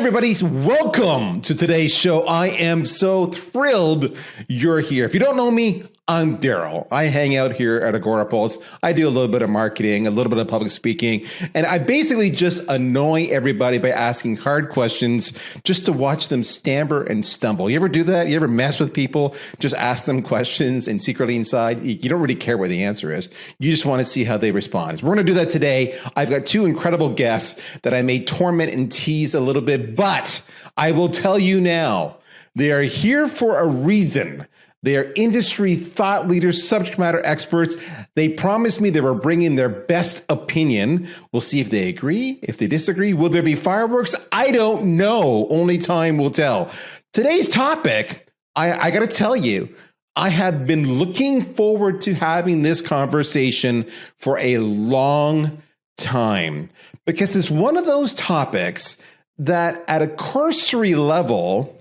everybody. Welcome to today's show. I am so thrilled you're here. If you don't know me, I'm Daryl. I hang out here at Agorapulse. I do a little bit of marketing, a little bit of public speaking, and I basically just annoy everybody by asking hard questions just to watch them stammer and stumble. You ever do that? You ever mess with people? Just ask them questions and secretly inside, you don't really care what the answer is. You just want to see how they respond. We're going to do that today. I've got two incredible guests that I may torment and tease a little bit, but I will tell you now, they are here for a reason. They are industry thought leaders, subject matter experts. They promised me they were bringing their best opinion. We'll see if they agree, if they disagree. Will there be fireworks? I don't know. Only time will tell. Today's topic, I got to tell you, I have been looking forward to having this conversation for a long time because it's one of those topics that at a cursory level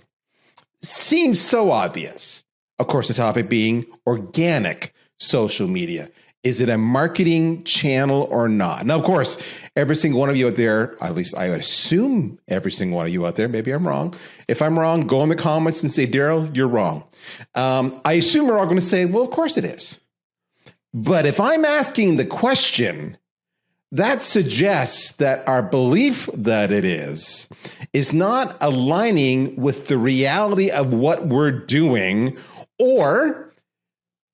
seems so obvious. Of course, the topic being organic social media. Is it a marketing channel or not? Now, of course, every single one of you out there, at least I would assume every single one of you out there, maybe I'm wrong. If I'm wrong, go in the comments and say, Daryl, you're wrong. I assume we're all going to say, well, of course it is. But if I'm asking the question, that suggests that our belief that it is not aligning with the reality of what we're doing, or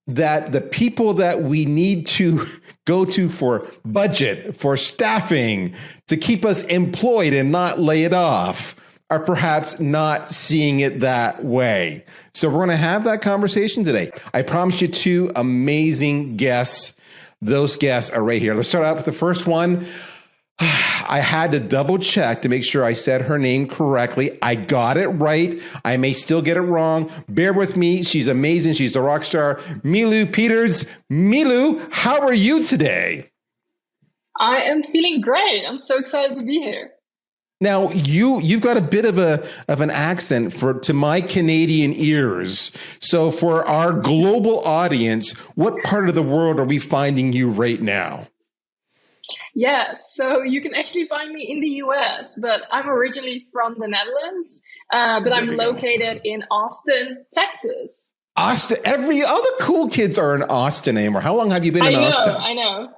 that the people that we need to go to for budget, for staffing, to keep us employed and not lay it off, are perhaps not seeing it that way. So we're going to have that conversation today. I promise you two amazing guests. Those guests are right here. Let's start out with the first one. I had to double check to make sure I said her name correctly. I got it right. I may still get it wrong. Bear with me. She's amazing. She's a rock star. Milu Peters. Milu, how are you today? I am feeling great. I'm so excited to be here. Now, you've got a bit of an accent to my Canadian ears. So for our global audience, what part of the world are we finding you right now? Yes, so you can actually find me in the US, but I'm originally from the Netherlands, but I'm located in Austin, Texas. Austin, all the cool kids are in Austin anymore. How long have you been in Austin? I know.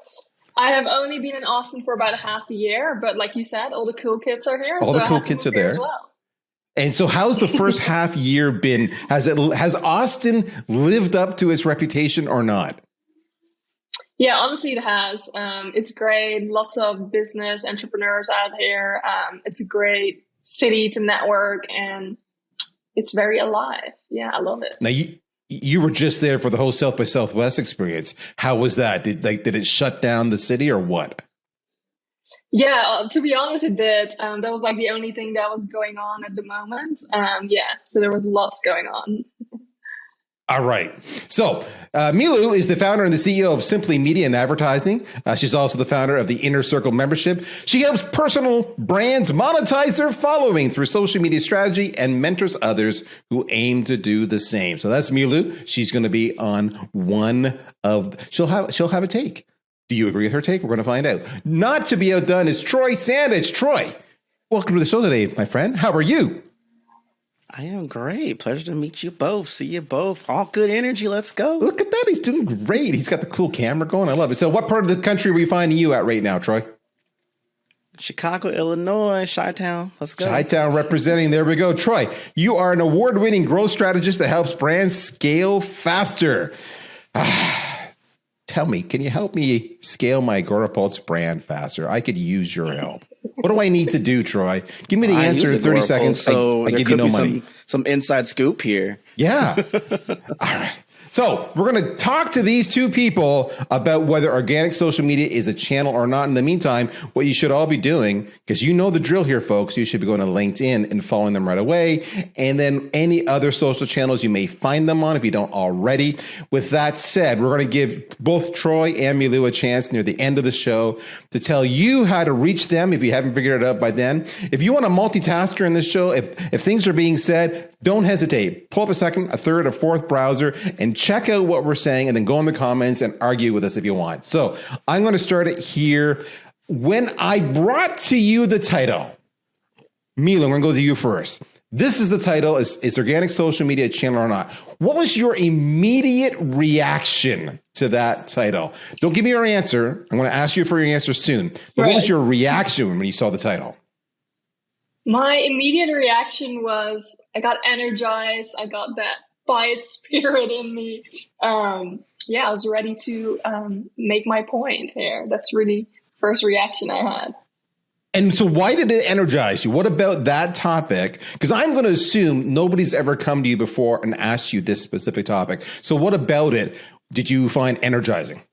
I have only been in Austin for about half a year, but like you said, all the cool kids are here. All the cool kids are there as well. And so how's the first half year been? Has Austin lived up to its reputation or not? Yeah, honestly, it has. It's great. Lots of business entrepreneurs out here. It's a great city to network, and it's very alive. Yeah, I love it. Now, you were just there for the whole South by Southwest experience. How was that? Did it shut down the city or what? Yeah, to be honest, it did. That was like the only thing that was going on at the moment. So there was lots going on. All right. So Milu is the founder and the CEO of Simply Media and Advertising. She's also the founder of the Inner Circle membership. She helps personal brands monetize their following through social media strategy and mentors others who aim to do the same. So that's Milu. She's going to be on one of. She'll have a take. Do you agree with her take? We're going to find out. Not to be outdone is Troy Sandage. Troy, welcome to the show today, my friend. How are you? I am great. Pleasure to meet you both. See you both. All good energy. Let's go. Look at that. He's doing great. He's got the cool camera going. I love it. So what part of the country are we finding you at right now, Troy? Chicago, Illinois, Chi-Town. Let's go. Chi-Town representing. There we go. Troy, you are an award-winning growth strategist that helps brands scale faster. Tell me, can you help me scale my Agorapulse brand faster? I could use your help. What do I need to do, Troy? Give me the answer in 30 seconds. So I give you no money. Some inside scoop here. Yeah. All right. So we're going to talk to these two people about whether organic social media is a channel or not. In the meantime, what you should all be doing, because you know the drill here, folks, you should be going to LinkedIn and following them right away. And then any other social channels you may find them on if you don't already. With that said, we're going to give both Troy and Milu a chance near the end of the show to tell you how to reach them if you haven't figured it out by then. If you want to multitask during this show, if things are being said, don't hesitate. Pull up a second, a third, a fourth browser and check out what we're saying and then go in the comments and argue with us if you want. So I'm going to start it here. When I brought to you the title, Mila, I'm going to go to you first. This is the title. Is organic social media a channel or not? What was your immediate reaction to that title? Don't give me your answer. I'm going to ask you for your answer soon. But what was your reaction when you saw the title? My immediate reaction was I got energized. I got that fight spirit in me. I was ready to make my point here. That's really first reaction I had. And so why did it energize you? What about that topic? Because I'm going to assume nobody's ever come to you before and asked you this specific topic. So what about it did you find energizing?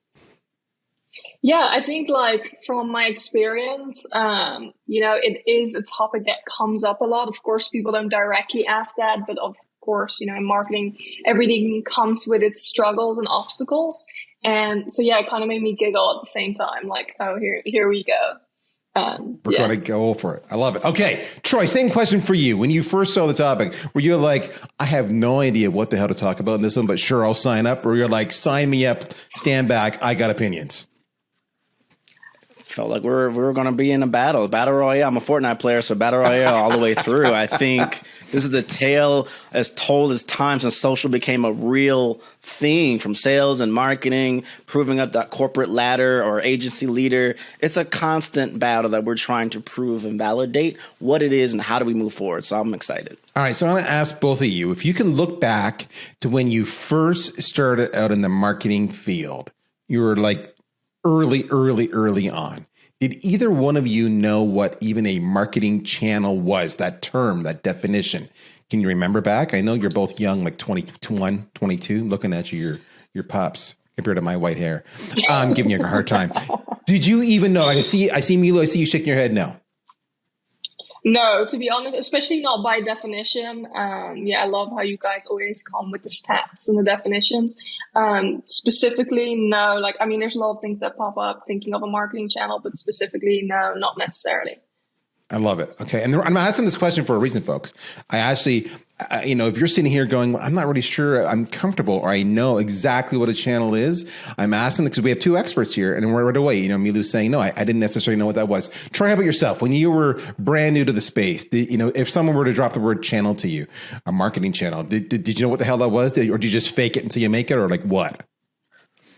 Yeah, I think like from my experience, it is a topic that comes up a lot. Of course, people don't directly ask that, but of course, in marketing, everything comes with its struggles and obstacles. And so, it kind of made me giggle at the same time. Like, oh, here we go. We're going to go for it. I love it. Okay, Troy, same question for you. When you first saw the topic, were you like, I have no idea what the hell to talk about in this one, but sure, I'll sign up? Or you're like, sign me up, stand back, I got opinions? Felt like we were going to be in a battle royale. I'm a Fortnite player, so battle royale all the way through. I think this is the tale as told as time since social became a real thing, from sales and marketing, proving up that corporate ladder or agency leader. It's a constant battle that we're trying to prove and validate what it is and how do we move forward. So I'm excited. All right, so I'm going to ask both of you, if you can look back to when you first started out in the marketing field, you were like early on. Did either one of you know what even a marketing channel was, that term, that definition? Can you remember back? I know you're both young, like 21, 22, looking at you, your pops compared to my white hair. I'm giving you a hard time. Did you even know? Like I see Milo, I see you shaking your head now. No, to be honest, especially not by definition. I love how you guys always come with the stats and the definitions. Specifically, no. Like, I mean, there's a lot of things that pop up thinking of a marketing channel, but specifically, no, not necessarily. I love it. Okay. And I'm asking this question for a reason, folks. I actually, if you're sitting here going, I'm not really sure I'm comfortable or I know exactly what a channel is, I'm asking because we have two experts here and we're right away, Milu's saying, no, I didn't necessarily know what that was. Troy, how about yourself? When you were brand new to the space, if someone were to drop the word channel to you, a marketing channel, did you know what the hell that was? Or did you just fake it until you make it, or like what?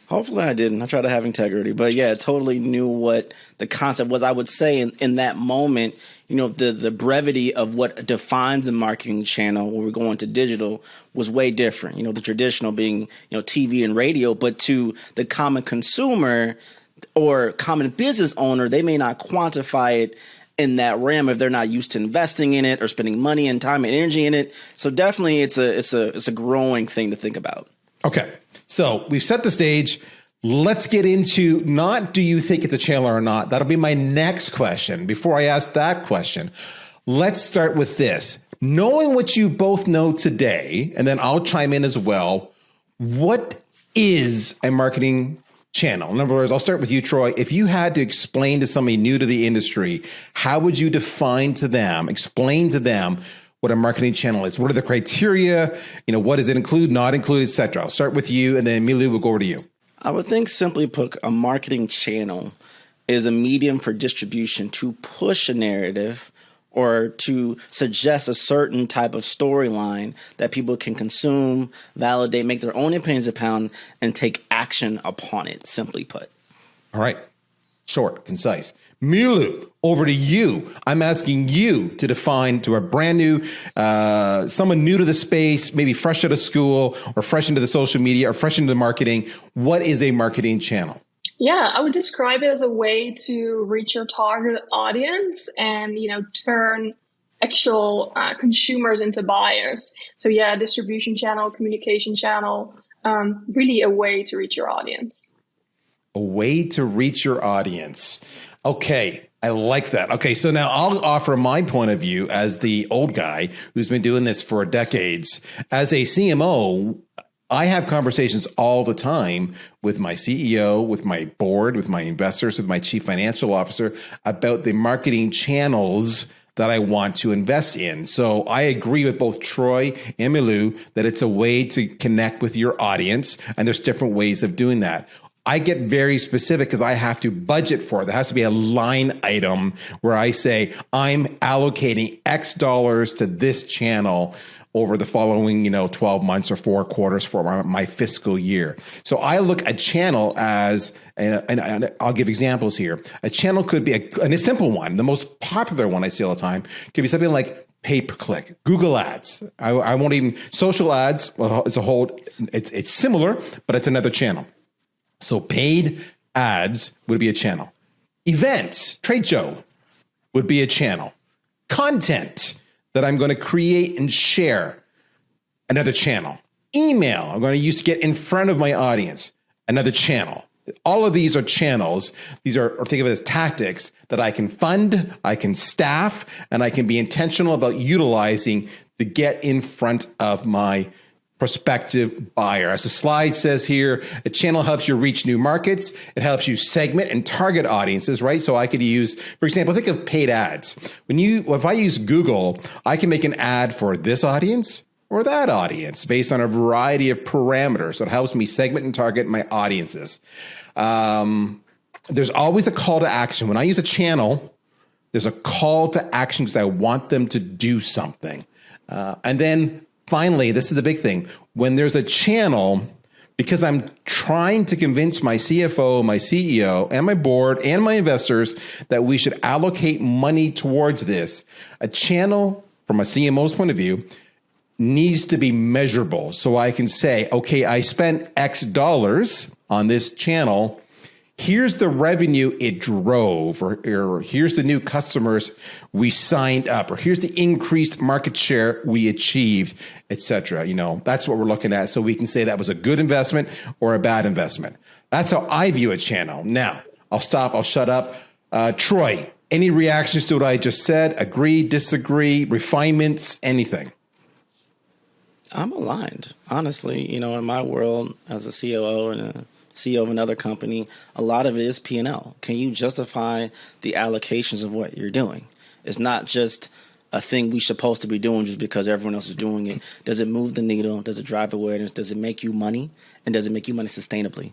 Hopefully I didn't. I try to have integrity. But yeah, I totally knew what the concept was. I would say in that moment, the brevity of what defines a marketing channel when we're going to digital was way different. The traditional being, TV and radio, but to the common consumer or common business owner, they may not quantify it in that realm if they're not used to investing in it or spending money and time and energy in it. So definitely it's a growing thing to think about. Okay. So we've set the stage. Let's get into not do you think it's a channel or not. That'll be my next question. Before I ask that question, let's start with this. Knowing what you both know today, and then I'll chime in as well, what is a marketing channel? In other words, I'll start with you, Troy. If you had to explain to somebody new to the industry, how would you explain to them what a marketing channel is? What are the criteria? What does it include, not include, et cetera? I'll start with you, and then Milu will go over to you. I would think, simply put, a marketing channel is a medium for distribution to push a narrative or to suggest a certain type of storyline that people can consume, validate, make their own opinions upon, and take action upon it, simply put. All right. Short, concise. Milu, over to you. I'm asking you to define to a brand new, someone new to the space, maybe fresh out of school or fresh into the social media or fresh into marketing. What is a marketing channel? Yeah, I would describe it as a way to reach your target audience and, turn actual consumers into buyers. So yeah, distribution channel, communication channel, really a way to reach your audience. A way to reach your audience. Okay, I like that. Okay, so now I'll offer my point of view as the old guy who's been doing this for decades. As a CMO, I have conversations all the time with my CEO, with my board, with my investors, with my chief financial officer about the marketing channels that I want to invest in. So I agree with both Troy and Milu that it's a way to connect with your audience, and there's different ways of doing that. I get very specific because I have to budget for it. There has to be a line item where I say, I'm allocating X dollars to this channel over the following, 12 months or 4 quarters for my fiscal year. So I look at channel as, and I'll give examples here. A channel could be a simple one. The most popular one I see all the time could be something like pay-per-click, Google ads. I won't even, social ads, well, it's similar, but it's another channel. So paid ads would be a channel. Events, trade show would be a channel. Content that I'm going to create and share, another channel. Email, I'm going to use to get in front of my audience, another channel. All of these are channels. These are, or think of it as tactics that I can fund, I can staff, and I can be intentional about utilizing to get in front of my prospective buyer. As the slide says here, a channel helps you reach new markets. It helps you segment and target audiences, right? So I could use, for example, think of paid ads. If I use Google, I can make an ad for this audience or that audience based on a variety of parameters. So it helps me segment and target my audiences. There's always a call to action. When I use a channel, there's a call to action because I want them to do something. And then finally, this is the big thing. When there's a channel, because I'm trying to convince my CFO, my CEO, and my board and my investors that we should allocate money towards this, a channel from a CMO's point of view needs to be measurable. So I can say, okay, I spent X dollars on this channel. Here's the revenue it drove, or here's the new customers we signed up, or here's the increased market share we achieved, etc. That's what we're looking at. So we can say that was a good investment or a bad investment. That's how I view a channel. Now, I'll stop. I'll shut up. Troy, any reactions to what I just said? Agree, disagree, refinements, anything? I'm aligned. Honestly, in my world as a COO and a CEO of another company, a lot of it is P&L. Can you justify the allocations of what you're doing? It's not just a thing we're supposed to be doing just because everyone else is doing it. Does it move the needle? Does it drive awareness? Does it make you money? And does it make you money sustainably?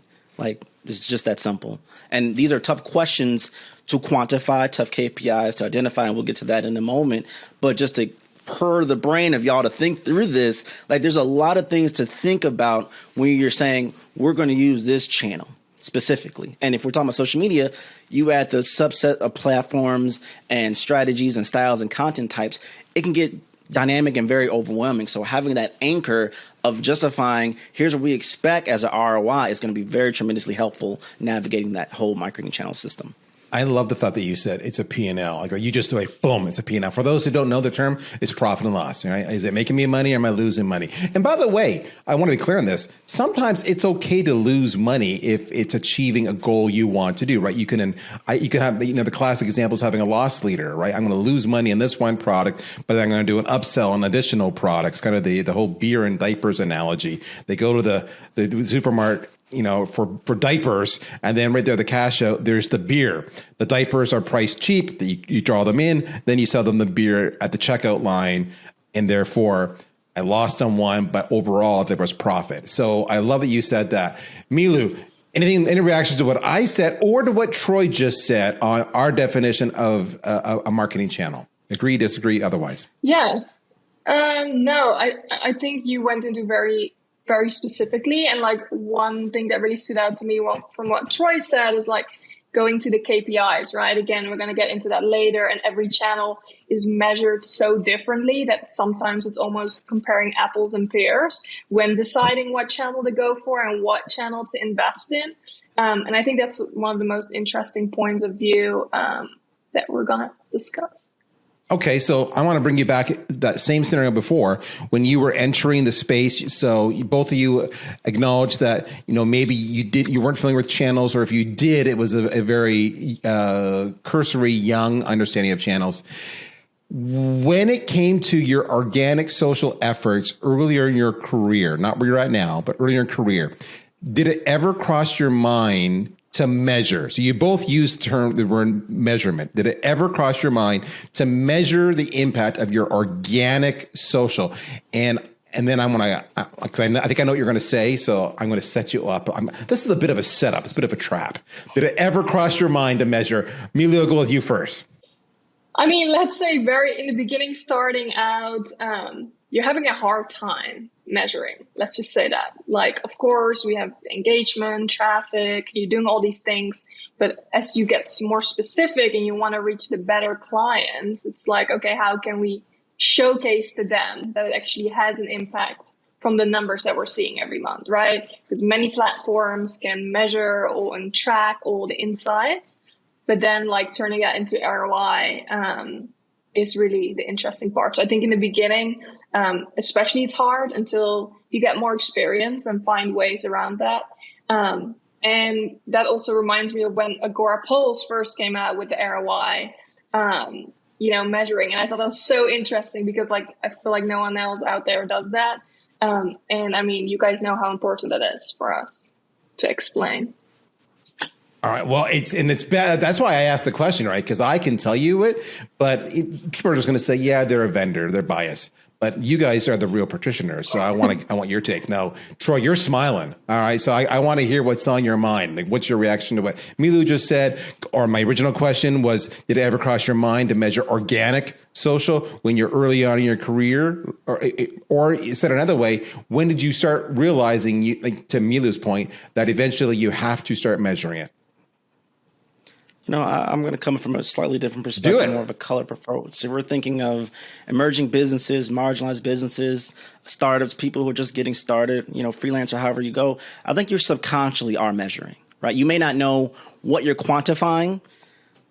It's just that simple. And these are tough questions to quantify, tough KPIs to identify, and we'll get to that in a moment. But just to per the brain of y'all to think through this, there's a lot of things to think about when you're saying we're going to use this channel specifically. And if we're talking about social media, you add the subset of platforms and strategies and styles and content types, it can get dynamic and very overwhelming. So having that anchor of justifying here's what we expect as an ROI is going to be very tremendously helpful navigating that whole marketing channel system. I love the thought that you said it's a P&L. You just boom, it's a P&L. For those who don't know the term, it's profit and loss. Right? Is it making me money or am I losing money? And by the way, I want to be clear on this. Sometimes it's okay to lose money if it's achieving a goal you want to do. Right? You can have the classic example is having a loss leader. Right? I'm going to lose money in this one product, but then I'm going to do an upsell on additional products. Kind of the whole beer and diapers analogy. They go to the supermarket, for diapers, and then right there, the cash out, there's the beer. The diapers are priced cheap. You draw them in, then you sell them the beer at the checkout line, and therefore I lost on one, but overall there was profit. So I love that you said that. Milu, any reactions to what I said or to what Troy just said on our definition of a marketing channel? Agree, disagree, otherwise? Yeah. No, I think you went into very specifically. And one thing that really stood out to me from what Troy said is going to the KPIs, right? Again, we're going to get into that later. And every channel is measured so differently that sometimes it's almost comparing apples and pears when deciding what channel to go for and what channel to invest in. And I think that's one of the most interesting points of view that we're going to discuss. Okay, so I want to bring you back that same scenario before when you were entering the space. So both of you acknowledged that maybe you weren't familiar with channels, or if you did, it was a very cursory, young understanding of channels. When it came to your organic social efforts earlier in your career, not where you're at now, but earlier in your career, did it ever cross your mind to measure? So you both used the word measurement. Did it ever cross your mind to measure the impact of your organic social? And And then I want to, because I think I know what you're going to say, so I'm going to set you up. This is a bit of a setup. It's a bit of a trap. Did it ever cross your mind to measure? Millie, I'll go with you first. I mean, let's say very in the beginning, starting out, you're having a hard time measuring. Let's just say that. Like, of course, we have engagement, traffic, you're doing all these things. But as you get more specific and you want to reach the better clients, it's like, okay, how can we showcase to them that it actually has an impact from the numbers that we're seeing every month, right? Because many platforms can measure and track all the insights, but then like turning that into ROI is really the interesting part. So I think in the beginning, especially it's hard until you get more experience and find ways around that. And that also reminds me of when Agora Pulse first came out with the ROI, measuring. And I thought that was so interesting because like, I feel like no one else out there does that. And I mean, you guys know how important that is for us to explain. All right. Well, it's bad. That's why I asked the question, right? Because I can tell you it, but people are just going to say, yeah, they're a vendor, they're biased. But you guys are the real practitioners, so I want your take. Now, Troy, you're smiling. All right, so I want to hear what's on your mind. Like, what's your reaction to what Milou just said? Or my original question was, did it ever cross your mind to measure organic social when you're early on in your career? Or said another way, when did you start realizing, to Milou's point, that eventually you have to start measuring it? I'm going to come from a slightly different perspective, more of a color approach. So we're thinking of emerging businesses, marginalized businesses, startups, people who are just getting started, freelancer, however you go. I think you subconsciously are measuring, right? You may not know what you're quantifying,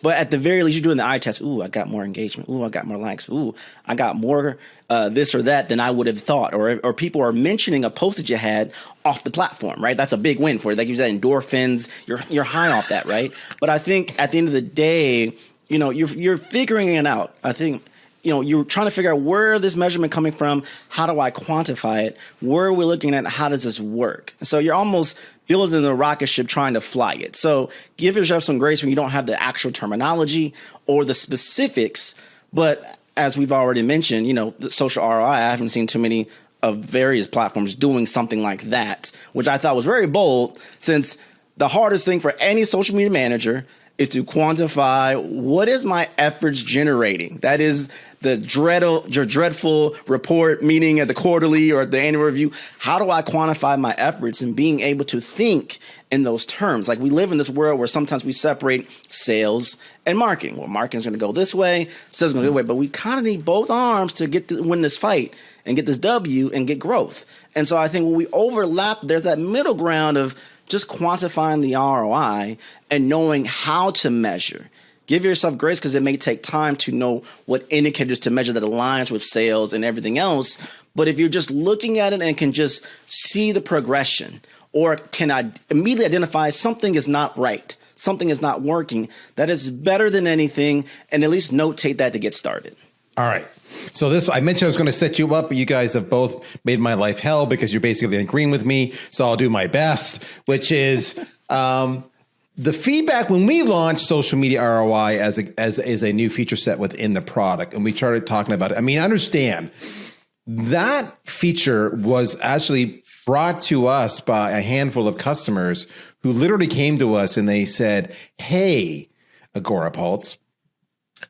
but at the very least, you're doing the eye test. Ooh, I got more engagement. Ooh, I got more likes. Ooh, I got more this or that than I would have thought. Or people are mentioning a post that you had off the platform, right? That's a big win for you. That gives you that endorphins. You're high off that, right? But I think at the end of the day, you're figuring it out. I think you're trying to figure out where this measurement coming from. How do I quantify it? Where are we looking at? How does this work? So you're almost building the rocket ship trying to fly it. So give yourself some grace when you don't have the actual terminology or the specifics. But as we've already mentioned, the social ROI, I haven't seen too many of various platforms doing something like that, which I thought was very bold, since the hardest thing for any social media manager is to quantify what is my efforts generating. That is the dreadful report meeting at the quarterly or at the annual review. How do I quantify my efforts, and being able to think in those terms? Like, we live in this world where sometimes we separate sales and marketing. Well, marketing is going to go this way, sales is going to go this way, but we kind of need both arms to win this fight and get this W and get growth. And so I think when we overlap, there's that middle ground of just quantifying the ROI and knowing how to measure. Give yourself grace, because it may take time to know what indicators to measure that aligns with sales and everything else. But if you're just looking at it and can just see the progression, or can I immediately identify something is not right, something is not working, that is better than anything, and at least notate that to get started. All right. So I mentioned I was going to set you up, but you guys have both made my life hell because you're basically agreeing with me. So I'll do my best, which is the feedback when we launched social media ROI as a new feature set within the product, and we started talking about it. I mean, understand that feature was actually brought to us by a handful of customers who literally came to us and they said, "Hey, Agora Pulse,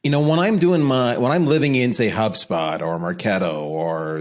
when I'm living in, say, HubSpot or Marketo or,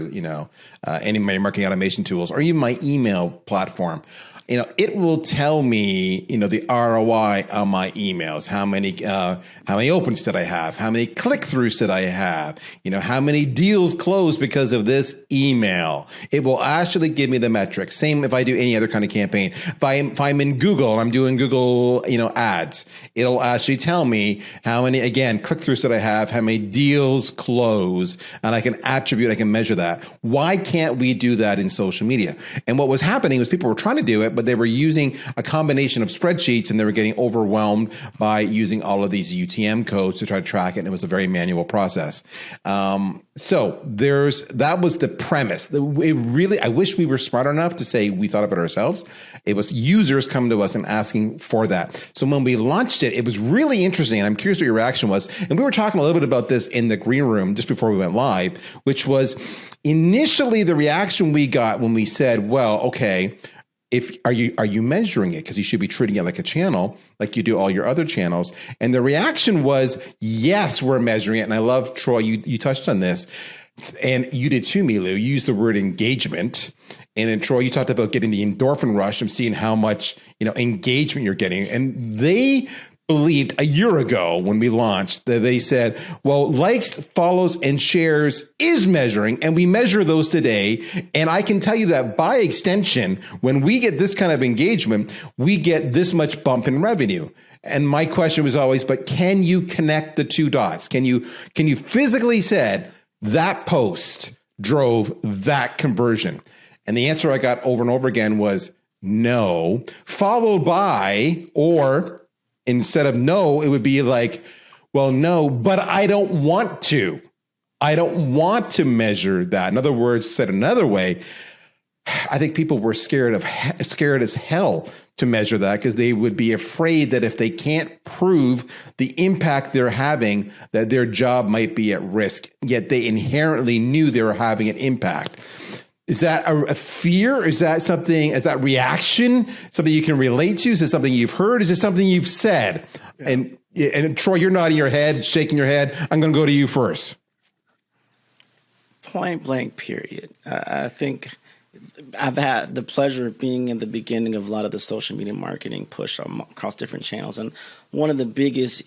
any of my marketing automation tools, or even my email platform, it will tell me, the ROI on my emails, how many opens did I have? How many click-throughs did I have? How many deals closed because of this email? It will actually give me the metrics. Same if I do any other kind of campaign. If I'm in Google and I'm doing Google, ads, it'll actually tell me how many, again, click-throughs did I have, how many deals closed, and I can measure that. Why can't we do that in social media? And what was happening was people were trying to do it, but they were using a combination of spreadsheets and they were getting overwhelmed by using all of these UTM codes to try to track it. And it was a very manual process. So that was the premise. I wish we were smart enough to say we thought of it ourselves. It was users coming to us and asking for that. So when we launched it, it was really interesting. And I'm curious what your reaction was. And we were talking a little bit about this in the green room just before we went live, which was initially the reaction we got when we said, well, okay, are you measuring it? Because you should be treating it like a channel, like you do all your other channels. And the reaction was, yes, we're measuring it. And I love, Troy, you touched on this. And you did too, Milu. You used the word engagement. And then Troy, you talked about getting the endorphin rush and seeing how much, engagement you're getting. And they believed a year ago when we launched that they said, well, likes, follows, and shares is measuring, and we measure those today. And I can tell you that by extension, when we get this kind of engagement, we get this much bump in revenue. And my question was always, but can you connect the two dots? Can you physically said that post drove that conversion? And the answer I got over and over again was no, followed by, or instead of no, it would be like, well, no, but I don't want to. I don't want to measure that. In other words, said another way, I think people were scared as hell to measure that because they would be afraid that if they can't prove the impact they're having, that their job might be at risk. Yet they inherently knew they were having an impact. Is that a fear? Is that something, is that reaction, something you can relate to? Is it something you've heard? Is it something you've said? Yeah. And Troy, you're nodding your head, shaking your head. I'm going to go to you first. Point blank, period. I think I've had the pleasure of being in the beginning of a lot of the social media marketing push across different channels. And one of the biggest,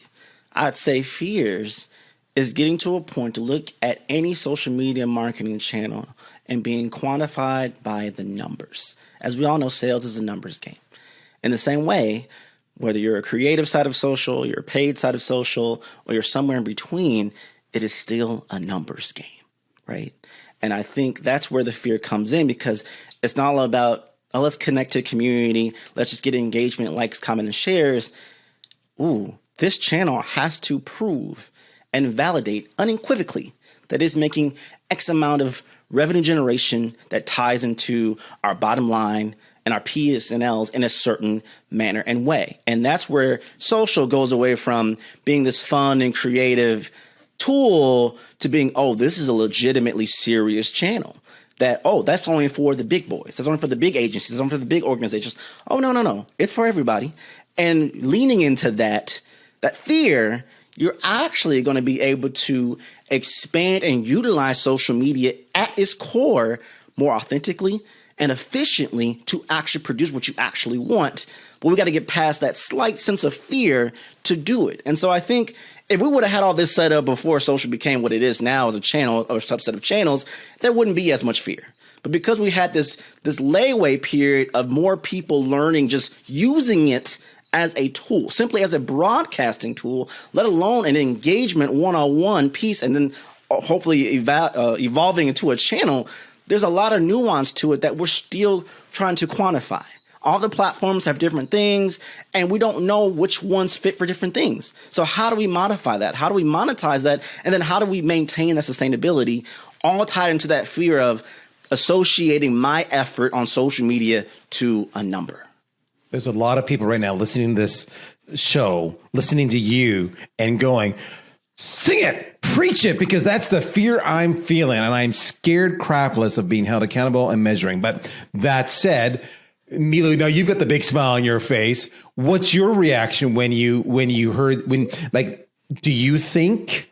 I'd say, fears is getting to a point to look at any social media marketing channel and being quantified by the numbers. As we all know, sales is a numbers game. In the same way, whether you're a creative side of social, you're a paid side of social, or you're somewhere in between, it is still a numbers game, right? And I think that's where the fear comes in because it's not all about, oh, let's connect to a community, let's just get engagement, likes, comments, and shares. Ooh, this channel has to prove and validate unequivocally that it's making X amount of revenue generation that ties into our bottom line and our P's and L's in a certain manner and way. And that's where social goes away from being this fun and creative tool to being, oh, this is a legitimately serious channel. That, oh, that's only for the big boys. That's only for the big agencies. That's only for the big organizations. Oh, no. It's for everybody. And leaning into that fear, you're actually going to be able to expand and utilize social media at its core more authentically and efficiently to actually produce what you actually want. But we got to get past that slight sense of fear to do it. And so I think if we would have had all this set up before social became what it is now as a channel or a subset of channels, there wouldn't be as much fear. But because we had this layaway period of more people learning, just using it as a tool, simply as a broadcasting tool, let alone an engagement one-on-one piece, and then hopefully evolving into a channel, there's a lot of nuance to it that we're still trying to quantify. All the platforms have different things, and we don't know which ones fit for different things. So how do we modify that? How do we monetize that? And then how do we maintain that sustainability, all tied into that fear of associating my effort on social media to a number? There's a lot of people right now listening to this show, listening to you and going, sing it, preach it, because that's the fear I'm feeling. And I'm scared crapless of being held accountable and measuring. But that said, Milu, now you've got the big smile on your face. What's your reaction when you heard, do you think,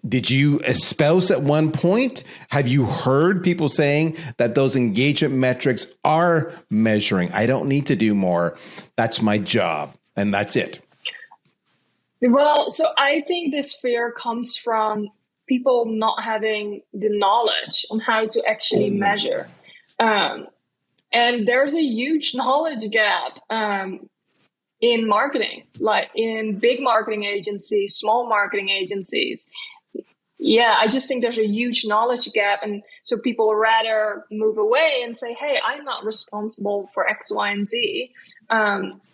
did you espouse at one point? Have you heard people saying that those engagement metrics are measuring? I don't need to do more. That's my job. And that's it. Well, so I think this fear comes from people not having the knowledge on how to actually measure. And there's a huge knowledge gap in marketing, like in big marketing agencies, small marketing agencies. Yeah, I just think there's a huge knowledge gap. And so people rather move away and say, hey, I'm not responsible for X, Y, and Z.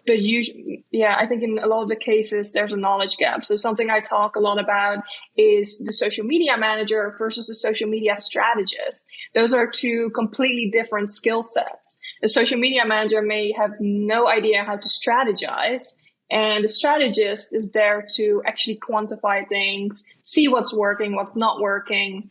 But usually, yeah, I think in a lot of the cases, there's a knowledge gap. So something I talk a lot about is the social media manager versus the social media strategist. Those are two completely different skill sets. The social media manager may have no idea how to strategize. And the strategist is there to actually quantify things, see what's working, what's not working.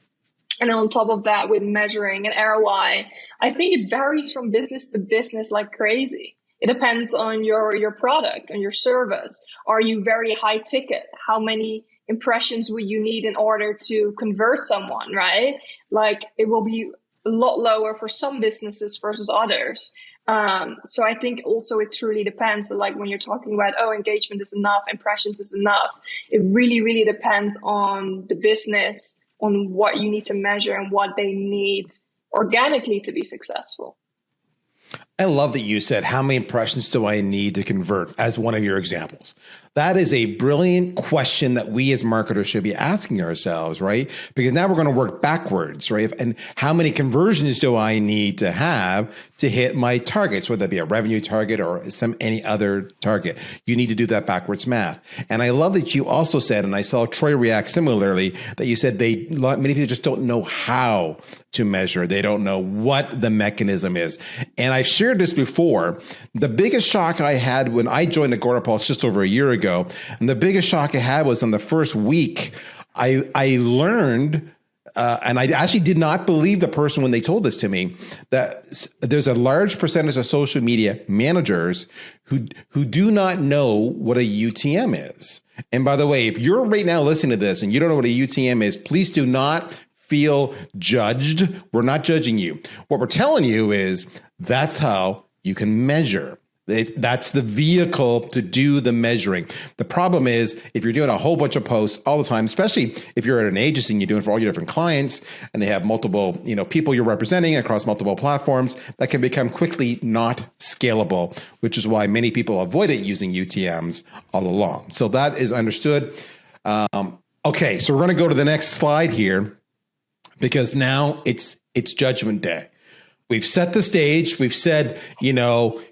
And then on top of that, with measuring and ROI, I think it varies from business to business like crazy. It depends on your product, on your service. Are you very high ticket? How many impressions would you need in order to convert someone, right? Like it will be a lot lower for some businesses versus others. So I think also it truly depends. So like when you're talking about, oh, engagement is enough, impressions is enough, it really, really depends on the business, on what you need to measure and what they need organically to be successful. I love that you said, how many impressions do I need to convert as one of your examples? That is a brilliant question that we as marketers should be asking ourselves, right? Because now we're going to work backwards, right? And how many conversions do I need to have to hit my targets, whether that be a revenue target or any other target? You need to do that backwards math. And I love that you also said, and I saw Troy react similarly, that you said many people just don't know how to measure. They don't know what the mechanism is. And I've shared this before. The biggest shock I had when I joined Agorapulse just over a year ago, and the biggest shock I had was on the first week, I learned, and I actually did not believe the person when they told this to me, that there's a large percentage of social media managers who do not know what a UTM is. And by the way, if you're right now listening to this and you don't know what a UTM is, please do not feel judged. We're not judging you. What we're telling you is that's how you can measure. That's the vehicle to do the measuring. The problem is if you're doing a whole bunch of posts all the time, especially if you're at an agency and you're doing it for all your different clients and they have multiple, people you're representing across multiple platforms, that can become quickly not scalable, which is why many people avoided using UTMs all along. So that is understood. Okay, so we're going to go to the next slide here because now it's Judgment Day. We've set the stage. We've said, we've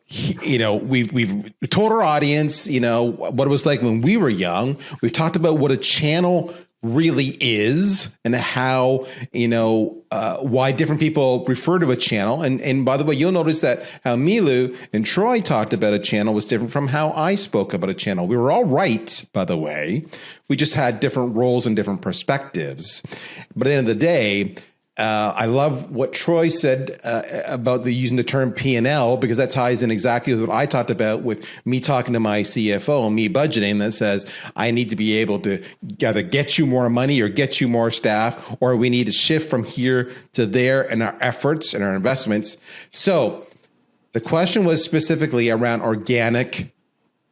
told our audience, what it was like when we were young. We've talked about what a channel really is and how, why different people refer to a channel. And by the way, you'll notice that how Milu and Troy talked about a channel was different from how I spoke about a channel. We were all right, by the way. We just had different roles and different perspectives. But at the end of the day, I love what Troy said about using the term P&L, because that ties in exactly with what I talked about with me talking to my CFO and me budgeting, that says I need to be able to either get you more money or get you more staff, or we need to shift from here to there in our efforts and our investments. So the question was specifically around organic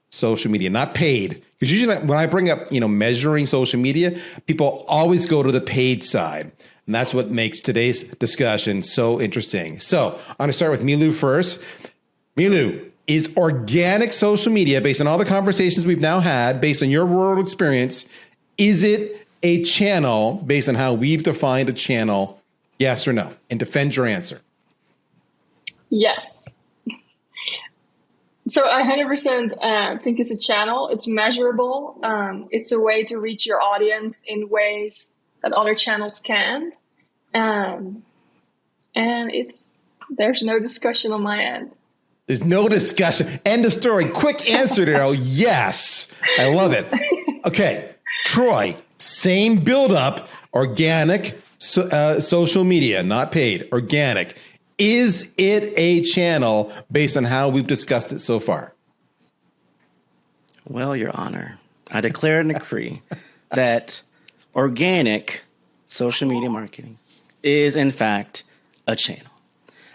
social media, not paid. Because usually when I bring up, measuring social media, people always go to the paid side. And that's what makes today's discussion so interesting. So I'm going to start with Milu first. Milu, is organic social media, based on all the conversations we've now had, based on your rural experience, is it a channel based on how we've defined a channel? Yes or no? And defend your answer. Yes. So I 100% think it's a channel. It's measurable. It's a way to reach your audience in ways that other channels can't. And there's no discussion on my end. There's no discussion. End of story. Quick answer, Daryl. Yes. I love it. Okay. Troy, same build up, organic social media, not paid, organic. Is it a channel based on how we've discussed it so far? Well, Your Honor, I declare and decree that organic social media marketing is, in fact, a channel.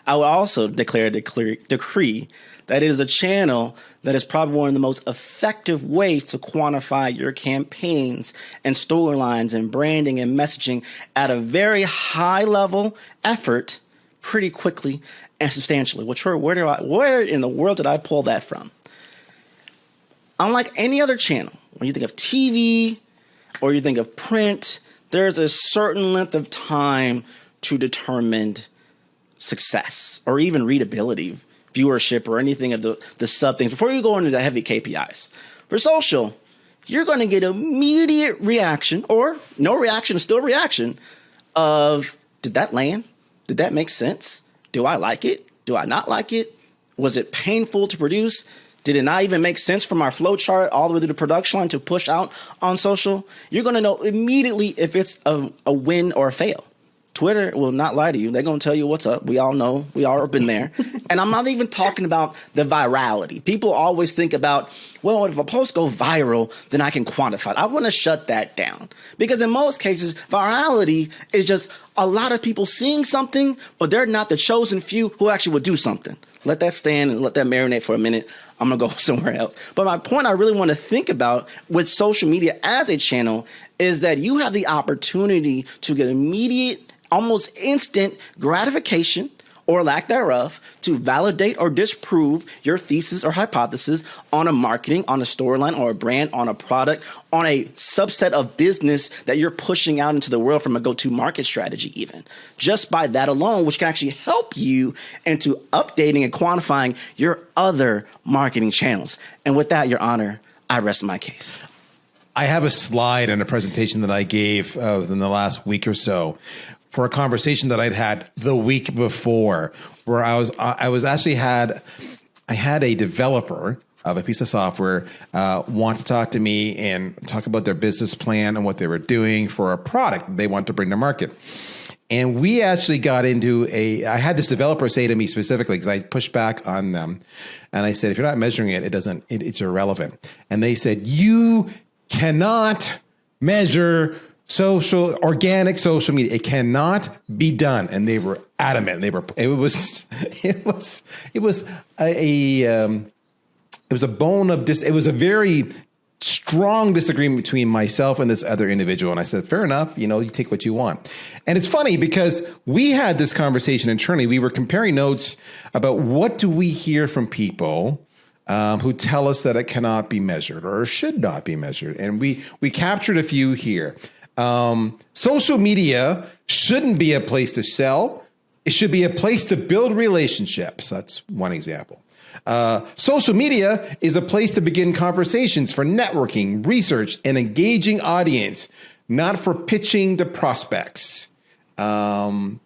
I would also declare a decree that it is a channel that is probably one of the most effective ways to quantify your campaigns and storylines and branding and messaging at a very high level effort pretty quickly and substantially. Where in the world did I pull that from? Unlike any other channel, when you think of TV or you think of print, there's a certain length of time to determine success or even readability, viewership, or anything of the sub things before you go into the heavy KPIs. For social, you're going to get immediate reaction, or no reaction, still reaction of, did that land? Did that make sense? Do I like it? Do I not like it? Was it painful to produce? Did it not even make sense from our flow chart all the way to the production line to push out on social? You're going to know immediately if it's a win or a fail. Twitter will not lie to you. They're going to tell you what's up. We all know. We all have been there. And I'm not even talking about the virality. People always think about, well, if a post goes viral, then I can quantify it. I want to shut that down. Because in most cases, virality is just a lot of people seeing something, but they're not the chosen few who actually would do something. Let that stand and let that marinate for a minute. I'm going to go somewhere else. But my point I really want to think about with social media as a channel is that you have the opportunity to get immediate, almost instant gratification or lack thereof to validate or disprove your thesis or hypothesis on a marketing, on a storyline, or a brand, on a product, on a subset of business that you're pushing out into the world from a go-to market strategy even. Just by that alone, which can actually help you into updating and quantifying your other marketing channels. And with that, Your Honor, I rest my case. I have a slide in a presentation that I gave in the last week or so for a conversation that I'd had the week before, where I had a developer of a piece of software want to talk to me and talk about their business plan and what they were doing for a product they want to bring to market. And we actually got into I had this developer say to me specifically, because I pushed back on them, and I said, if you're not measuring it, it's irrelevant. And they said, you cannot measure organic social media. It cannot be done. And they were adamant. It was a very strong disagreement between myself and this other individual. And I said, fair enough. You take what you want. And it's funny because we had this conversation internally. We were comparing notes about what do we hear from people who tell us that it cannot be measured or should not be measured. And we captured a few here. Social media shouldn't be a place to sell. It should be a place to build relationships. That's one example. Social media is a place to begin conversations for networking, research, and engaging audience, not for pitching to prospects. Most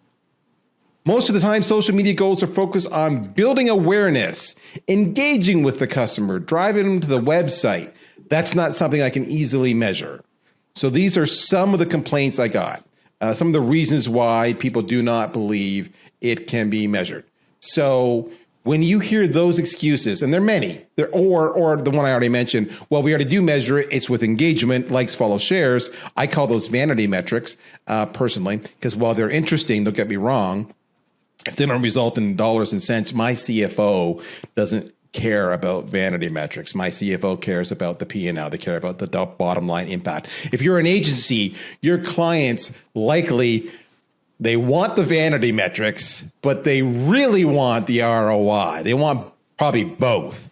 of the time, social media goals are focused on building awareness, engaging with the customer, driving them to the website. That's not something I can easily measure. So these are some of the complaints I got, some of the reasons why people do not believe it can be measured. So when you hear those excuses, and there are many, or the one I already mentioned, well, we already do measure it. It's with engagement, likes, follows, shares. I call those vanity metrics personally, because while they're interesting, don't get me wrong, if they don't result in dollars and cents, my CFO doesn't care about vanity metrics. My CFO cares about the P&L. They care about the bottom line impact. If you're an agency, your clients likely, they want the vanity metrics, but they really want the ROI. They want probably both.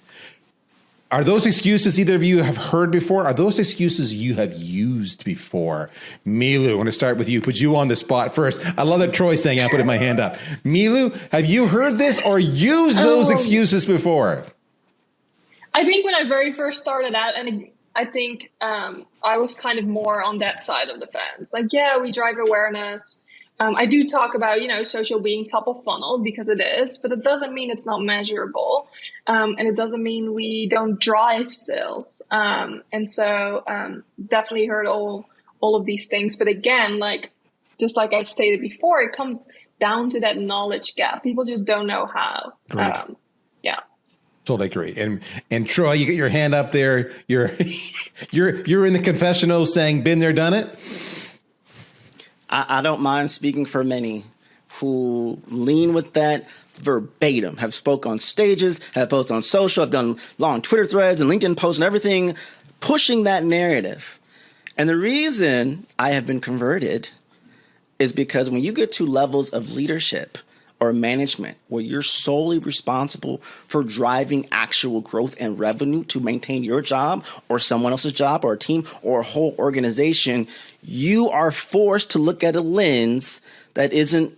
Are those excuses either of you have heard before? Are those excuses you have used before? Milu, I want to start with you. Put you on the spot first. I love that Troy's saying I put my hand up. Milu, have you heard this or used those excuses before? I think when I very first started out, and I think I was kind of more on that side of the fence. Like, yeah, we drive awareness. I do talk about, social being top of funnel because it is, but it doesn't mean it's not measurable. And it doesn't mean we don't drive sales. And so definitely heard all of these things. But again, just like I stated before, it comes down to that knowledge gap. People just don't know how. Yeah. Totally agree. And Troy, you get your hand up there. You're in the confessional saying, been there, done it. I don't mind speaking for many who lean with that verbatim, have spoke on stages, have posted on social, have done long Twitter threads and LinkedIn posts and everything, pushing that narrative. And the reason I have been converted is because when you get to levels of leadership or management where you're solely responsible for driving actual growth and revenue to maintain your job or someone else's job or a team or a whole organization, you are forced to look at a lens that isn't,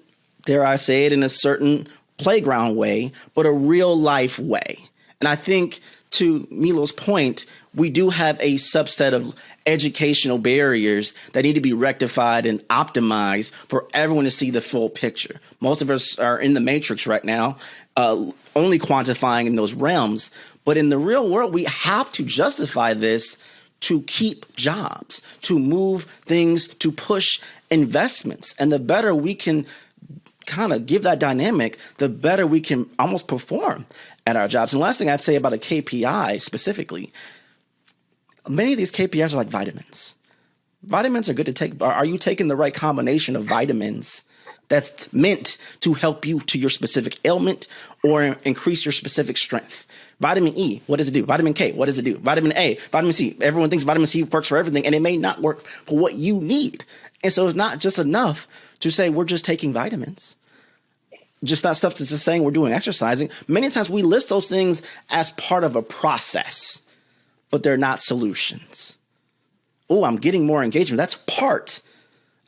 dare I say it, in a certain playground way, but a real life way. And I think, to Milo's point, we do have a subset of educational barriers that need to be rectified and optimized for everyone to see the full picture. Most of us are in the matrix right now, only quantifying in those realms. But in the real world, we have to justify this to keep jobs, to move things, to push investments. And the better we can kind of give that dynamic, the better we can almost perform at our jobs. And the last thing I'd say about a KPI specifically, many of these KPIs are like vitamins. Vitamins are good to take. Are you taking the right combination of vitamins that's meant to help you to your specific ailment or increase your specific strength? Vitamin E, what does it do? Vitamin K, what does it do? Vitamin A, vitamin C. Everyone thinks vitamin C works for everything, and it may not work for what you need. And so it's not just enough to say we're just taking vitamins. Just not stuff that's just saying we're doing exercising. Many times we list those things as part of a process, but they're not solutions. Oh, I'm getting more engagement. That's part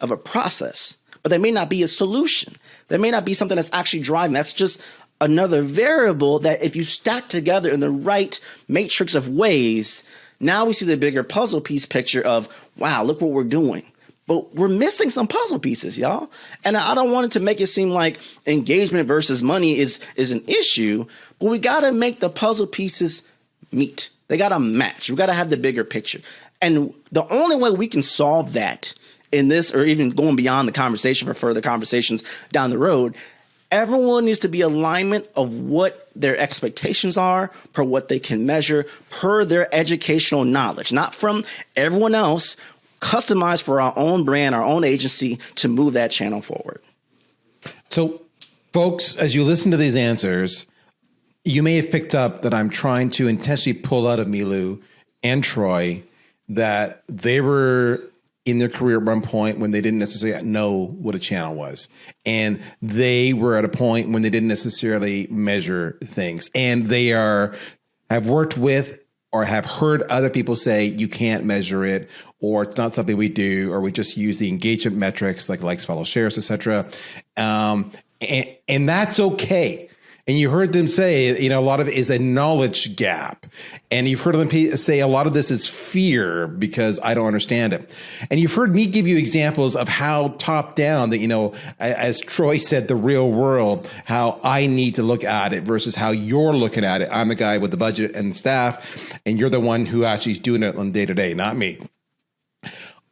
of a process, but they may not be a solution. There may not be something that's actually driving. That's just another variable that if you stack together in the right matrix of ways, now we see the bigger puzzle piece picture of, wow, look what we're doing. But we're missing some puzzle pieces, y'all. And I don't want it to make it seem like engagement versus money is an issue, but we got to make the puzzle pieces meet. They got to match. We got to have the bigger picture. And the only way we can solve that in this, or even going beyond the conversation for further conversations down the road, everyone needs to be alignment of what their expectations are per what they can measure per their educational knowledge, not from everyone else, customized for our own brand, our own agency to move that channel forward. So, folks, as you listen to these answers, you may have picked up that I'm trying to intentionally pull out of Milu and Troy that they were in their career at one point when they didn't necessarily know what a channel was. And they were at a point when they didn't necessarily measure things. And they have worked with or have heard other people say you can't measure it, or it's not something we do, or we just use the engagement metrics like likes, follows, shares, etc. And that's okay. And you heard them say, a lot of it is a knowledge gap. And you've heard them say a lot of this is fear because I don't understand it. And you've heard me give you examples of how top down that, as Troy said, the real world, how I need to look at it versus how you're looking at it. I'm the guy with the budget and staff, and you're the one who actually is doing it on day to day, not me.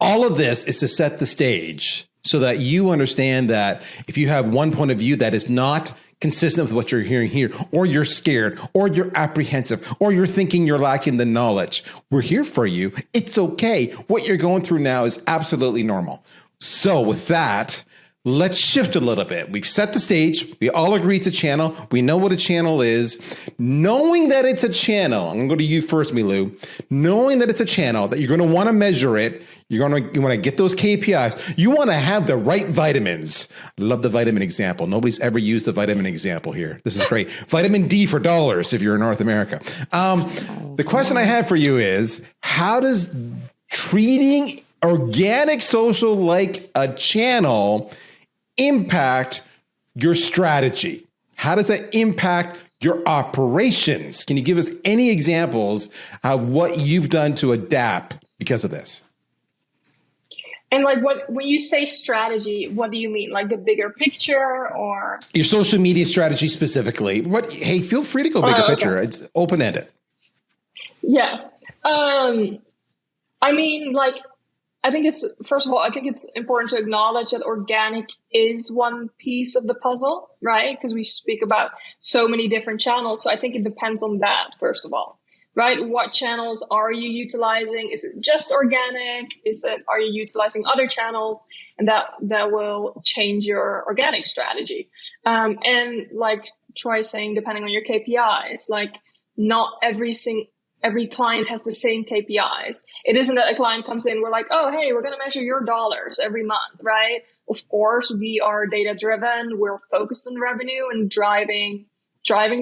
All of this is to set the stage so that you understand that if you have one point of view that is not consistent with what you're hearing here, or you're scared, or you're apprehensive, or you're thinking you're lacking the knowledge, we're here for you. It's okay. What you're going through now is absolutely normal. So with that, let's shift a little bit. We've set the stage. We all agree it's a channel. We know what a channel is. Knowing that it's a channel, I'm going to go to you first, Milu. Knowing that it's a channel, that you're going to want to measure it, you want to get those KPIs. You want to have the right vitamins. I love the vitamin example. Nobody's ever used the vitamin example here. This is great. Vitamin D for dollars if you're in North America. The question I have for you is, how does treating organic social like a channel impact your strategy? How does that impact your operations? Can you give us any examples of what you've done to adapt because of this? And when you say strategy, what do you mean? Like the bigger picture or your social media strategy specifically? Hey, feel free to go bigger picture. It's open-ended. Yeah. I think first of all, I think it's important to acknowledge that organic is one piece of the puzzle, right? Because we speak about so many different channels. So I think it depends on that, first of all. Right? What channels are you utilizing? Is it just organic? Are you utilizing other channels? And that will change your organic strategy. And like Troy saying, depending on your KPIs, like not every every client has the same KPIs. It isn't that a client comes in, we're like, oh, hey, we're going to measure your dollars every month, right? Of course, we are data driven. We're focused on revenue and driving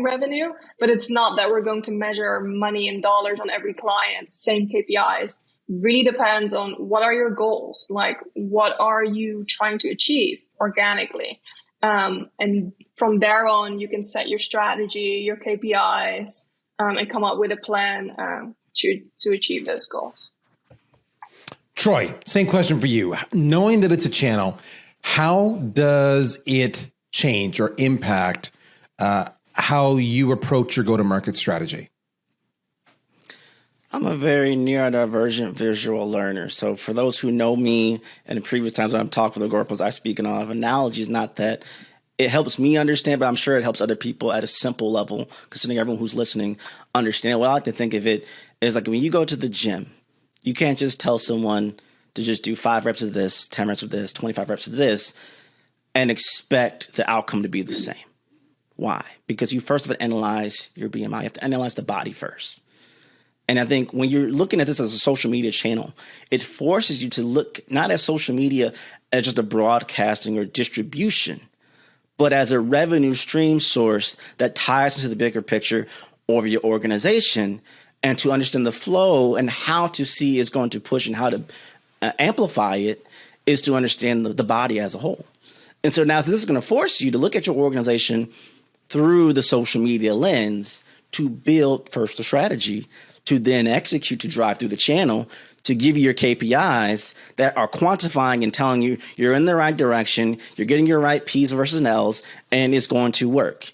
revenue, but it's not that we're going to measure money in dollars on every client, same KPIs. Really depends on what are your goals? Like, what are you trying to achieve organically? And from there on, you can set your strategy, your KPIs, and come up with a plan to achieve those goals. Troy, same question for you. Knowing that it's a channel, how does it change or impact how you approach your go-to-market strategy? I'm a very neurodivergent visual learner. So for those who know me and in previous times when I've talked with Agorapals, I speak in a lot of analogies, not that it helps me understand, but I'm sure it helps other people at a simple level, considering everyone who's listening understand. What I like to think of it is like when you go to the gym, you can't just tell someone to just do 5 reps of this, 10 reps of this, 25 reps of this, and expect the outcome to be the same. Why? Because you first have to analyze your BMI. You have to analyze the body first. And I think when you're looking at this as a social media channel, it forces you to look not at social media as just a broadcasting or distribution, but as a revenue stream source that ties into the bigger picture of your organization, and to understand the flow and how to see is going to push and how to amplify it is to understand the body as a whole. And so now this is going to force you to look at your organization through the social media lens to build first a strategy, to then execute to drive through the channel, to give you your KPIs that are quantifying and telling you you're in the right direction, you're getting your right P's versus L's, and it's going to work.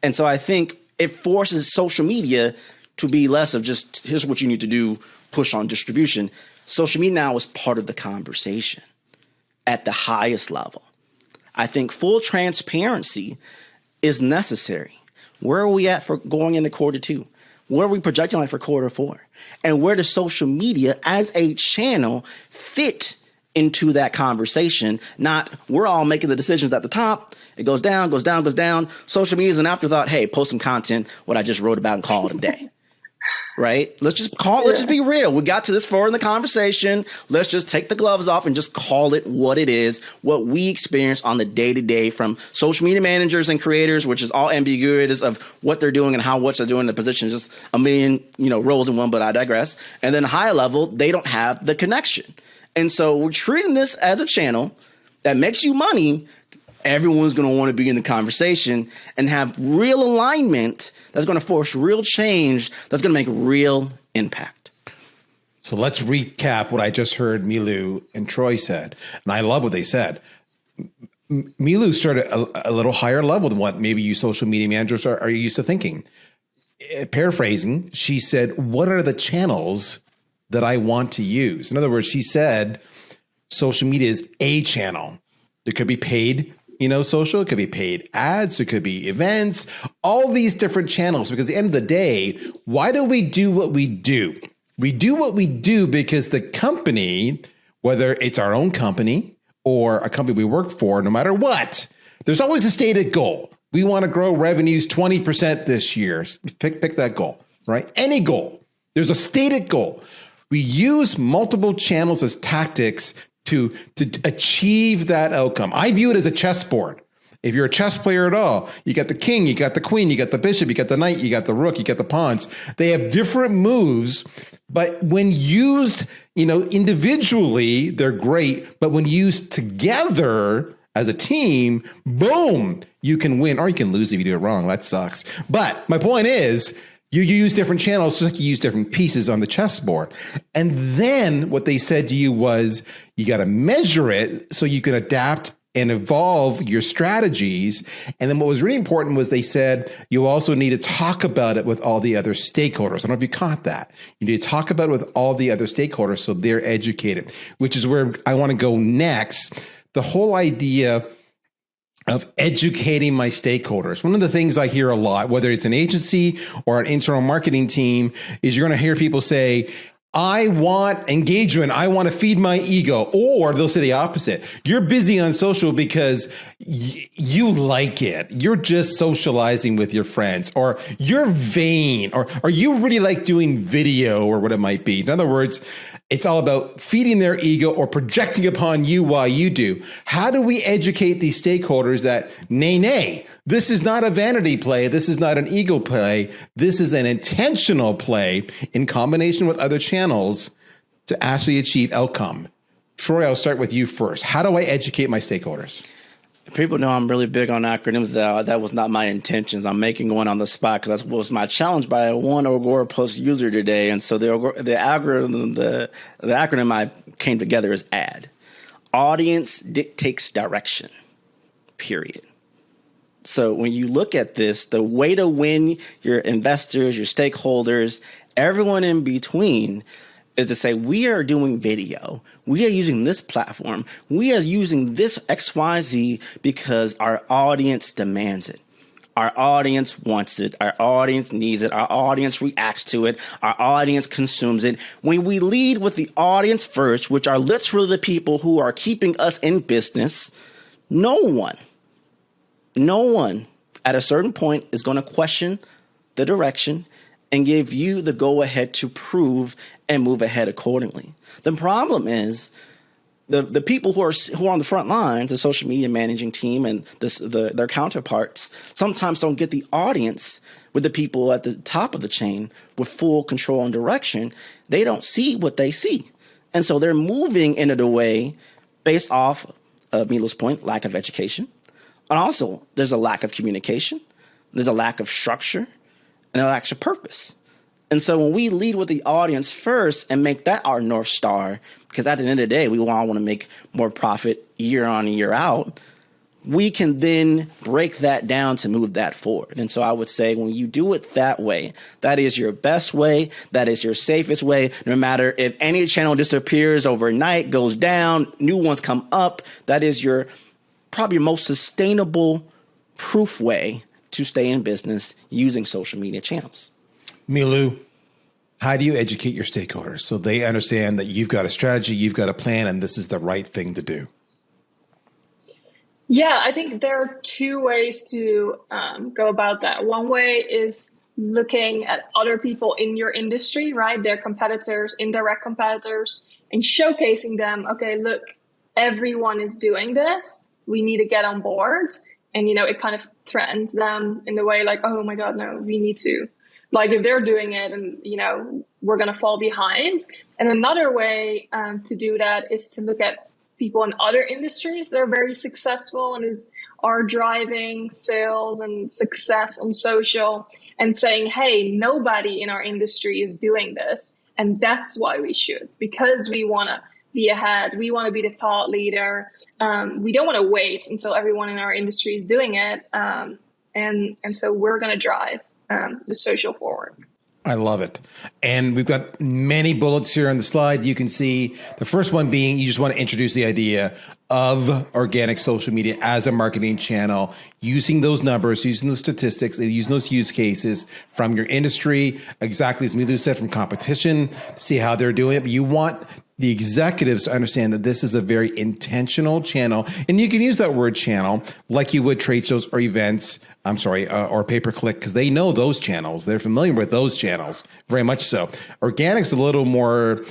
And so I think it forces social media to be less of just, here's what you need to do, push on distribution. Social media now is part of the conversation at the highest level. I think full transparency is necessary. Where are we at for going into quarter 2? Where are we projecting like for quarter 4? And where does social media as a channel fit into that conversation? Not we're all making the decisions at the top. It goes down, goes down, goes down. Social media is an afterthought. Hey, post some content, what I just wrote about, and call it a day. Right? Let's just be real. We got to this far in the conversation. Let's just take the gloves off and just call it what it is, what we experience on the day-to-day from social media managers and creators, which is all ambiguous of what they're doing and how much they're doing. The position is just a million, roles in one, but I digress. And then high level, they don't have the connection. And so we're treating this as a channel that makes you money. Everyone's going to want to be in the conversation and have real alignment that's going to force real change that's going to make real impact. So let's recap what I just heard Milou and Troy said. And I love what they said. Milou started a little higher level than what maybe you social media managers are used to thinking. Paraphrasing, she said, what are the channels that I want to use? In other words, she said, social media is a channel. It could be paid social, it could be paid ads, it could be events, all these different channels. Because at the end of the day, why do we do what we do? We do what we do because the company, whether it's our own company or a company we work for, no matter what, there's always a stated goal. We want to grow revenues 20% this year. Pick that goal, right? Any goal. There's a stated goal. We use multiple channels as tactics to achieve that outcome. I view it as a chessboard. If you're a chess player at all, you got the king, you got the queen, you got the bishop, you got the knight, you got the rook, you got the pawns. They have different moves, but when used, individually, they're great. But when used together as a team, boom, you can win, or you can lose if you do it wrong. That sucks. But my point is, you use different channels just like you use different pieces on the chessboard. And then what they said to you was, you got to measure it so you can adapt and evolve your strategies. And then what was really important was they said, you also need to talk about it with all the other stakeholders. I don't know if you caught that. You need to talk about it with all the other stakeholders so they're educated, which is where I want to go next. The whole idea of educating my stakeholders. One of the things I hear a lot, whether it's an agency or an internal marketing team, is you're going to hear people say, I want engagement. I want to feed my ego. Or they'll say the opposite. You're busy on social because you like it. You're just socializing with your friends, or you're vain, or you really like doing video, or what it might be. In other words, it's all about feeding their ego or projecting upon you why you do. How do we educate these stakeholders that, nay, this is not a vanity play. This is not an ego play. This is an intentional play in combination with other channels to actually achieve outcome. Troy, I'll start with you first. How do I educate my stakeholders? People know I'm really big on acronyms. That was not my intentions. I'm making one on the spot because that was my challenge by one Agorapost user today. And so the algorithm, the acronym I came together is ADD. Audience dictates direction, period. So when you look at this, the way to win your investors, your stakeholders, everyone in between is to say, we are doing video. We are using this platform. We are using this XYZ because our audience demands it. Our audience wants it. Our audience needs it. Our audience reacts to it. Our audience consumes it. When we lead with the audience first, which are literally the people who are keeping us in business, no one at a certain point is going to question the direction and give you the go-ahead to prove and move ahead accordingly. The problem is the people who are on the front lines, the social media managing team and their counterparts, sometimes don't get the audience with the people at the top of the chain with full control and direction. They don't see what they see. And so they're moving in a way based off of Milo's point, lack of education. And also, there's a lack of communication. There's a lack of structure and a lack of purpose. And so when we lead with the audience first and make that our North Star, because at the end of the day, we all want to make more profit year on and year out, we can then break that down to move that forward. And so I would say when you do it that way, that is your best way. That is your safest way. No matter if any channel disappears overnight, goes down, new ones come up, that is your probably most sustainable proof way to stay in business using social media channels. Milu, how do you educate your stakeholders so they understand that you've got a strategy, you've got a plan, and this is the right thing to do? Yeah, I think there are two ways to go about that. One way is looking at other people in your industry, right? Their competitors, indirect competitors, and showcasing them. Okay, look, everyone is doing this. We need to get on board. And, it kind of threatens them in the way like, oh my God, no, we need to. Like if they're doing it and, we're going to fall behind. And another way to do that is to look at people in other industries that are very successful and are driving sales and success on social and saying, hey, nobody in our industry is doing this. And that's why we should, because we want to be ahead. We want to be the thought leader. We don't want to wait until everyone in our industry is doing it. And so we're going to drive the social forward. I love it. And we've got many bullets here on the slide. You can see the first one being you just want to introduce the idea of organic social media as a marketing channel, using those numbers, using those statistics, and using those use cases from your industry, exactly as Milu said, from competition, to see how they're doing it. But you want the executives to understand that this is a very intentional channel. And you can use that word channel like you would trade shows or events, or pay-per-click, because they know those channels. They're familiar with those channels, very much so. Organic's a little more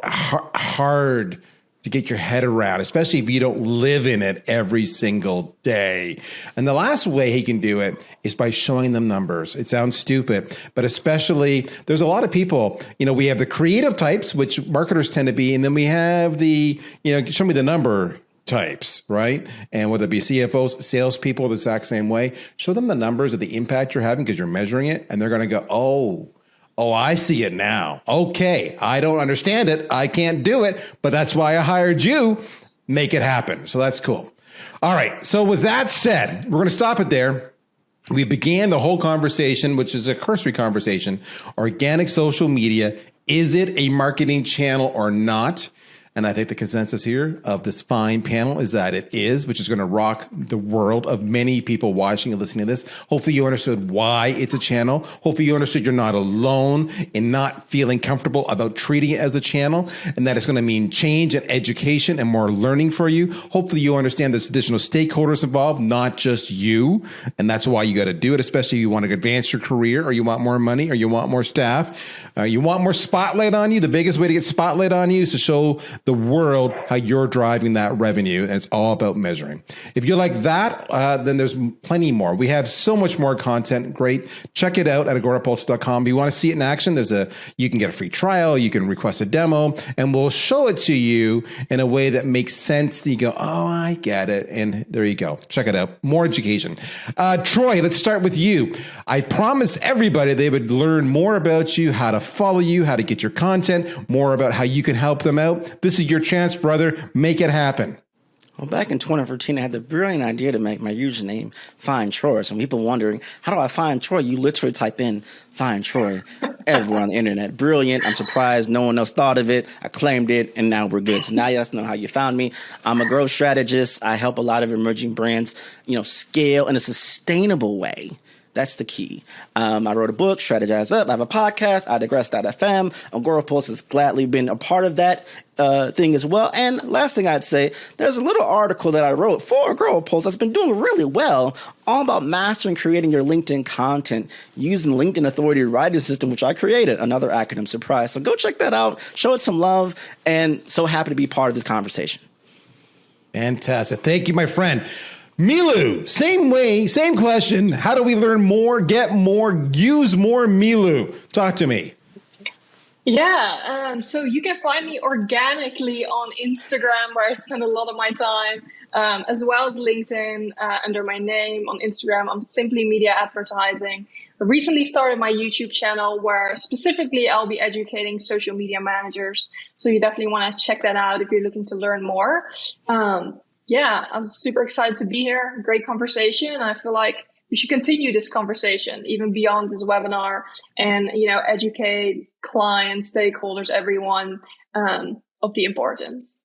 hard to get your head around, especially if you don't live in it every single day. And the last way he can do it is by showing them numbers. It sounds stupid, but especially there's a lot of people, we have the creative types, which marketers tend to be, and then we have the, show me the number types, right? And whether it be CFOs, salespeople, the exact same way, show them the numbers of the impact you're having because you're measuring it, and they're going to go, oh, I see it now. Okay, I don't understand it. I can't do it, but that's why I hired you. Make it happen. So that's cool. All right. So with that said, we're going to stop it there. We began the whole conversation, which is a cursory conversation. Organic social media, is it a marketing channel or not? And I think the consensus here of this fine panel is that it is, which is going to rock the world of many people watching and listening to this. Hopefully you understood why it's a channel. Hopefully you understood you're not alone in not feeling comfortable about treating it as a channel, and that it's going to mean change and education and more learning for you. Hopefully you understand there's additional stakeholders involved, not just you. And that's why you got to do it, especially if you want to advance your career, or you want more money, or you want more staff, you want more spotlight on you. The biggest way to get spotlight on you is to show the world how you're driving that revenue. And it's all about measuring. If you like that, then there's plenty more. We have so much more content. Great. Check it out at agorapulse.com. If you want to see it in action, you can get a free trial. You can request a demo, and we'll show it to you in a way that makes sense. You go, oh, I get it. And there you go. Check it out. More education. Troy, let's start with you. I promised everybody they would learn more about you, how to follow you, how to get your content, more about how you can help them out. This is your chance, brother. Make it happen. Well, back in 2014, I had the brilliant idea to make my username Find Troy. So people wondering, how do I find Troy? You literally type in Find Troy everywhere on the internet. Brilliant. I'm surprised no one else thought of it. I claimed it, and now we're good. So now you guys know how you found me. I'm a growth strategist. I help a lot of emerging brands, scale in a sustainable way. That's the key. I wrote a book, Strategize Up. I have a podcast, I Digress.fm. Agora Pulse has gladly been a part of that thing as well. And last thing I'd say, there's a little article that I wrote for Agora Pulse that's been doing really well, all about mastering creating your LinkedIn content using LinkedIn Authority Writing System, which I created, another acronym surprise. So go check that out, show it some love, and so happy to be part of this conversation. Fantastic. Thank you, my friend. Milu, same way, same question. How do we learn more, get more, use more Milu? Talk to me. Yeah, so you can find me organically on Instagram, where I spend a lot of my time, as well as LinkedIn under my name. On Instagram, I'm Simply Media Advertising. I recently started my YouTube channel, where specifically I'll be educating social media managers. So you definitely want to check that out if you're looking to learn more. Yeah, I'm super excited to be here. Great conversation. I feel like we should continue this conversation even beyond this webinar, and educate clients, stakeholders, everyone of the importance.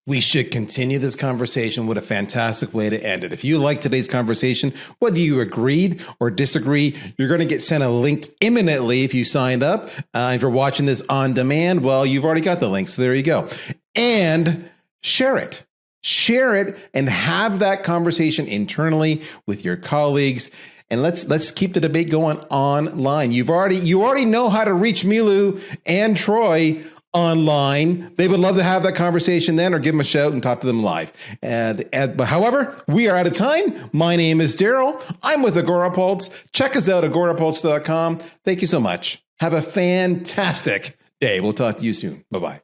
We should continue this conversation with a fantastic way to end it. If you like today's conversation, whether you agreed or disagree, you're going to get sent a link imminently if you signed up. If you're watching this on demand, well, you've already got the link. So there you go. And share it. Share it and have that conversation internally with your colleagues. And let's keep the debate going online. You already know how to reach Milu and Troy online. They would love to have that conversation then, or give them a shout and talk to them live. But however, we are out of time. My name is Daryl. I'm with Agora Pulse. Check us out, agorapulse.com. Thank you so much. Have a fantastic day. We'll talk to you soon. Bye-bye.